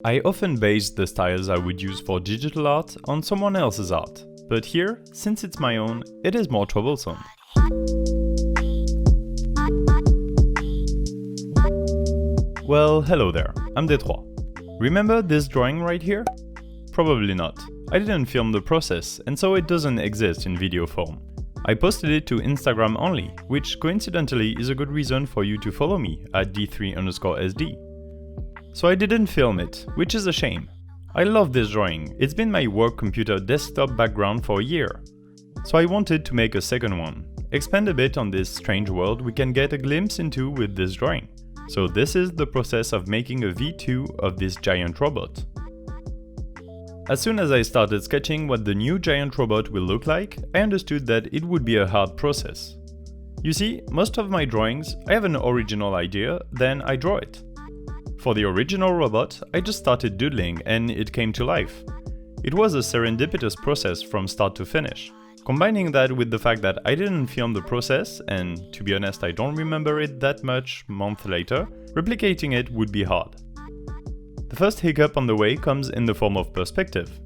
I often base the styles I would use for digital art on someone else's art, but here, since it's my own, it is more troublesome. Well, hello there, I'm Détroit. Remember this drawing right here? Probably not. I didn't film the process, and so it doesn't exist in video form. I posted it to Instagram only, which coincidentally is a good reason for you to follow me at d3_sd. So I didn't film it, which is a shame. I love this drawing, it's been my work computer desktop background for a year. So I wanted to make a second one, expand a bit on this strange world we can get a glimpse into with this drawing. So this is the process of making a V2 of this giant robot. As soon as I started sketching what the new giant robot will look like, I understood that it would be a hard process. You see, most of my drawings, I have an original idea, then I draw it. For the original robot, I just started doodling and it came to life. It was a serendipitous process from start to finish. Combining that with the fact that I didn't film the process, and to be honest I don't remember it that much months later, replicating it would be hard. The first hiccup on the way comes in the form of perspective.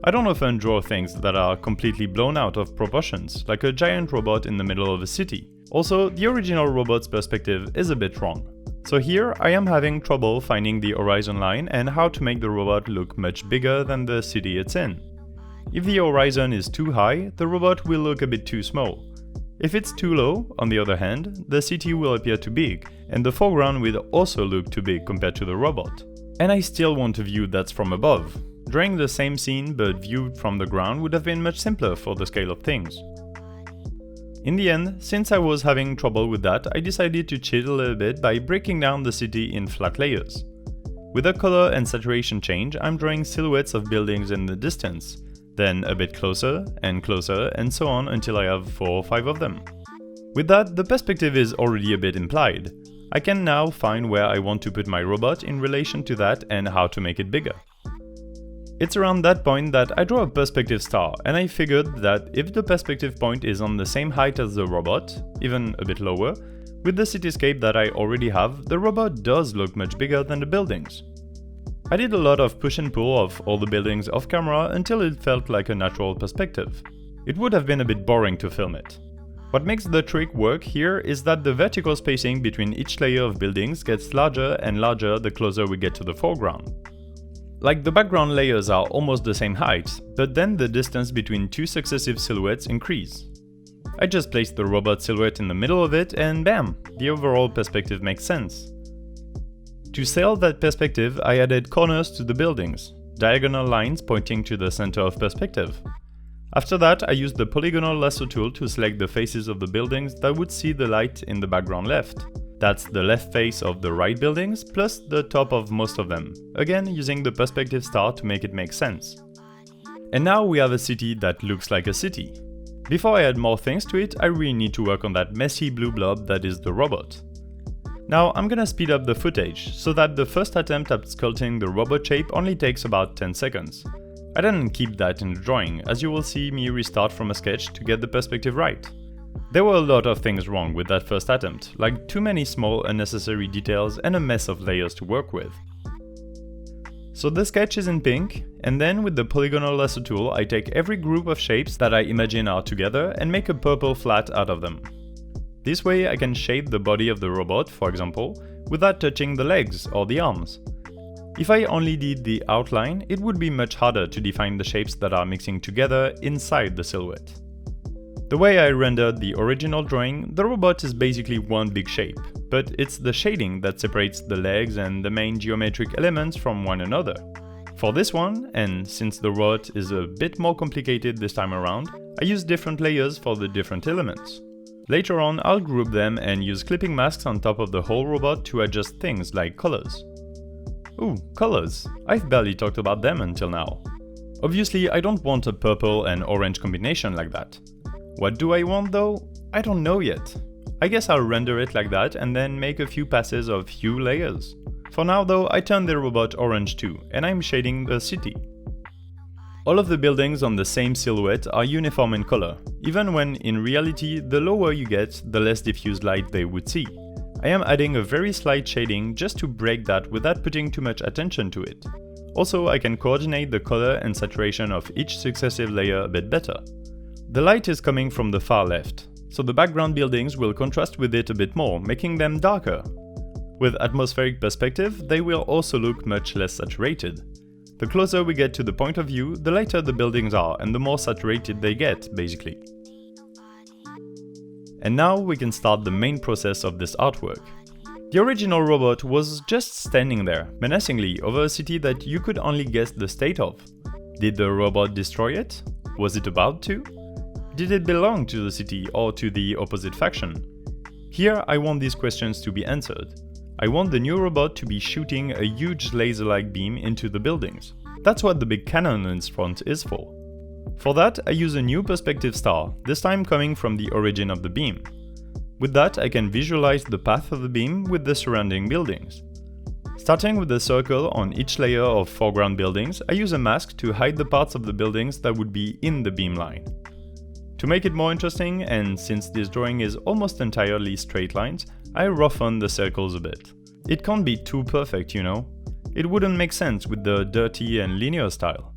I don't often draw things that are completely blown out of proportions, like a giant robot in the middle of a city. Also, the original robot's perspective is a bit wrong. So here I am having trouble finding the horizon line and how to make the robot look much bigger than the city it's in. If the horizon is too high, the robot will look a bit too small. If it's too low, on the other hand, the city will appear too big, and the foreground will also look too big compared to the robot. And I still want a view that's from above. Drawing the same scene but viewed from the ground would have been much simpler for the scale of things. In the end, since I was having trouble with that, I decided to cheat a little bit by breaking down the city in flat layers. With a color and saturation change, I'm drawing silhouettes of buildings in the distance, then a bit closer, and so on until I have 4 or 5 of them. With that, the perspective is already a bit implied. I can now find where I want to put my robot in relation to that and how to make it bigger. It's around that point that I draw a perspective star, and I figured that if the perspective point is on the same height as the robot, even a bit lower, with the cityscape that I already have, the robot does look much bigger than the buildings. I did a lot of push and pull of all the buildings off camera until it felt like a natural perspective. It would have been a bit boring to film it. What makes the trick work here is that the vertical spacing between each layer of buildings gets larger and larger the closer we get to the foreground. Like the background layers are almost the same height, but then the distance between 2 successive silhouettes increase. I just placed the robot silhouette in the middle of it and bam, the overall perspective makes sense. To sell that perspective, I added corners to the buildings, diagonal lines pointing to the center of perspective. After that, I used the polygonal lasso tool to select the faces of the buildings that would see the light in the background left. That's the left face of the right buildings, plus the top of most of them, again using the perspective star to make it make sense. And now we have a city that looks like a city. Before I add more things to it, I really need to work on that messy blue blob that is the robot. Now I'm gonna speed up the footage, so that the first attempt at sculpting the robot shape only takes about 10 seconds. I didn't keep that in the drawing, as you will see me restart from a sketch to get the perspective right. There were a lot of things wrong with that first attempt, like too many small unnecessary details and a mess of layers to work with. So the sketch is in pink, and then with the polygonal lasso tool I take every group of shapes that I imagine are together and make a purple flat out of them. This way I can shape the body of the robot, for example, without touching the legs or the arms. If I only did the outline, it would be much harder to define the shapes that are mixing together inside the silhouette. The way I rendered the original drawing, the robot is basically one big shape, but it's the shading that separates the legs and the main geometric elements from one another. For this one, and since the robot is a bit more complicated this time around, I used different layers for the different elements. Later on, I'll group them and use clipping masks on top of the whole robot to adjust things like colors. Ooh, colors. I've barely talked about them until now. Obviously, I don't want a purple and orange combination like that. What do I want though? I don't know yet. I guess I'll render it like that and then make a few passes of hue layers. For now though, I turned the robot orange too, and I'm shading the city. All of the buildings on the same silhouette are uniform in color, even when in reality the lower you get, the less diffuse light they would see. I am adding a very slight shading just to break that without putting too much attention to it. Also, I can coordinate the color and saturation of each successive layer a bit better. The light is coming from the far left, so the background buildings will contrast with it a bit more, making them darker. With atmospheric perspective, they will also look much less saturated. The closer we get to the point of view, the lighter the buildings are and the more saturated they get, basically. And now we can start the main process of this artwork. The original robot was just standing there, menacingly, over a city that you could only guess the state of. Did the robot destroy it? Was it about to? Did it belong to the city or to the opposite faction? Here I want these questions to be answered. I want the new robot to be shooting a huge laser-like beam into the buildings. That's what the big cannon in front is for. For that, I use a new perspective star, this time coming from the origin of the beam. With that, I can visualize the path of the beam with the surrounding buildings. Starting with a circle on each layer of foreground buildings, I use a mask to hide the parts of the buildings that would be in the beam line. To make it more interesting, and since this drawing is almost entirely straight lines, I roughen the circles a bit. It can't be too perfect, you know? It wouldn't make sense with the dirty and linear style.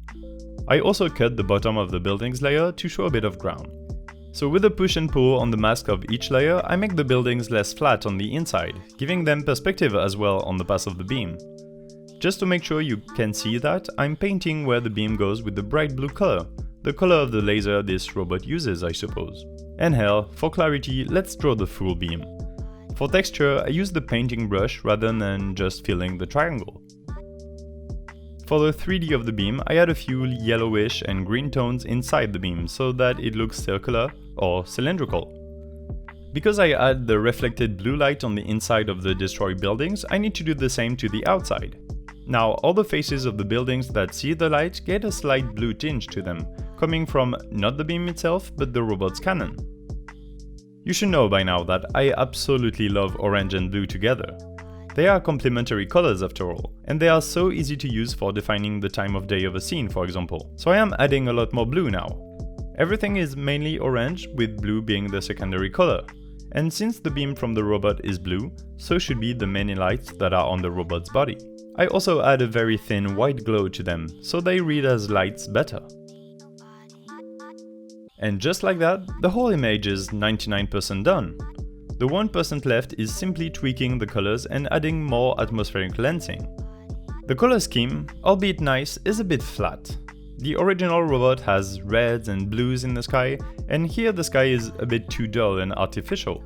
I also cut the bottom of the buildings layer to show a bit of ground. So with a push and pull on the mask of each layer, I make the buildings less flat on the inside, giving them perspective as well on the path of the beam. Just to make sure you can see that, I'm painting where the beam goes with the bright blue color, the color of the laser this robot uses, I suppose. And hell, for clarity, let's draw the full beam. For texture, I use the painting brush rather than just filling the triangle. For the 3D of the beam, I add a few yellowish and green tones inside the beam so that it looks circular or cylindrical. Because I add the reflected blue light on the inside of the destroyed buildings, I need to do the same to the outside. Now, all the faces of the buildings that see the light get a slight blue tinge to them, coming from not the beam itself, but the robot's cannon. You should know by now that I absolutely love orange and blue together. They are complementary colors after all, and they are so easy to use for defining the time of day of a scene, for example. So I am adding a lot more blue now. Everything is mainly orange, with blue being the secondary color. And since the beam from the robot is blue, so should be the many lights that are on the robot's body. I also add a very thin white glow to them, so they read as lights better. And just like that, the whole image is 99% done. The 1% left is simply tweaking the colors and adding more atmospheric lensing. The color scheme, albeit nice, is a bit flat. The original robot has reds and blues in the sky, and here the sky is a bit too dull and artificial.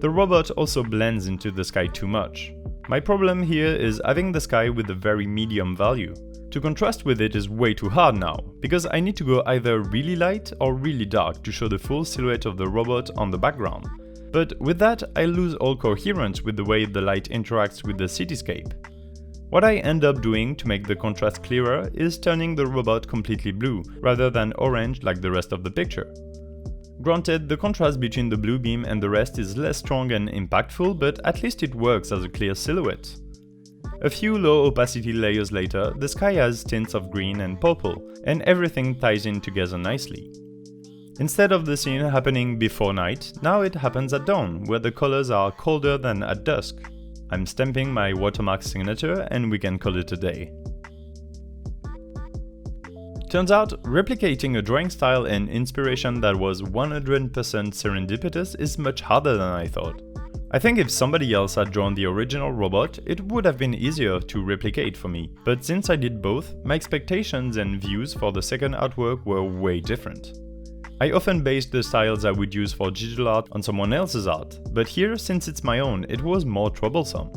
The robot also blends into the sky too much. My problem here is having the sky with a very medium value. To contrast with it is way too hard now, because I need to go either really light or really dark to show the full silhouette of the robot on the background. But with that, I lose all coherence with the way the light interacts with the cityscape. What I end up doing to make the contrast clearer is turning the robot completely blue, rather than orange like the rest of the picture. Granted, the contrast between the blue beam and the rest is less strong and impactful, but at least it works as a clear silhouette. A few low opacity layers later, the sky has tints of green and purple, and everything ties in together nicely. Instead of the scene happening before night, now it happens at dawn, where the colors are colder than at dusk. I'm stamping my watermark signature and we can call it a day. Turns out, replicating a drawing style and inspiration that was 100% serendipitous is much harder than I thought. I think if somebody else had drawn the original robot, it would have been easier to replicate for me, but since I did both, my expectations and views for the second artwork were way different. I often based the styles I would use for digital art on someone else's art, but here, since it's my own, it was more troublesome.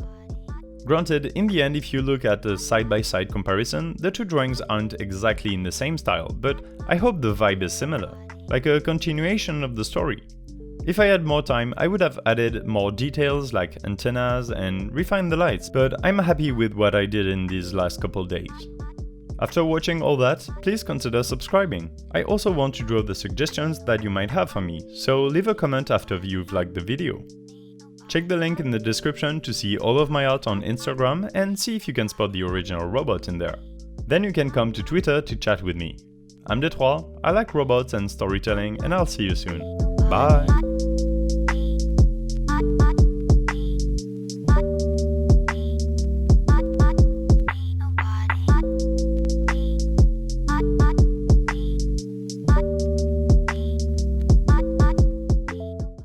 Granted, in the end, if you look at a side-by-side comparison, the two drawings aren't exactly in the same style, but I hope the vibe is similar, like a continuation of the story. If I had more time, I would have added more details like antennas and refined the lights, but I'm happy with what I did in these last couple days. After watching all that, please consider subscribing. I also want to draw the suggestions that you might have for me, so leave a comment after you've liked the video. Check the link in the description to see all of my art on Instagram and see if you can spot the original robot in there. Then you can come to Twitter to chat with me. I'm Detroit, I like robots and storytelling, and I'll see you soon. Bye!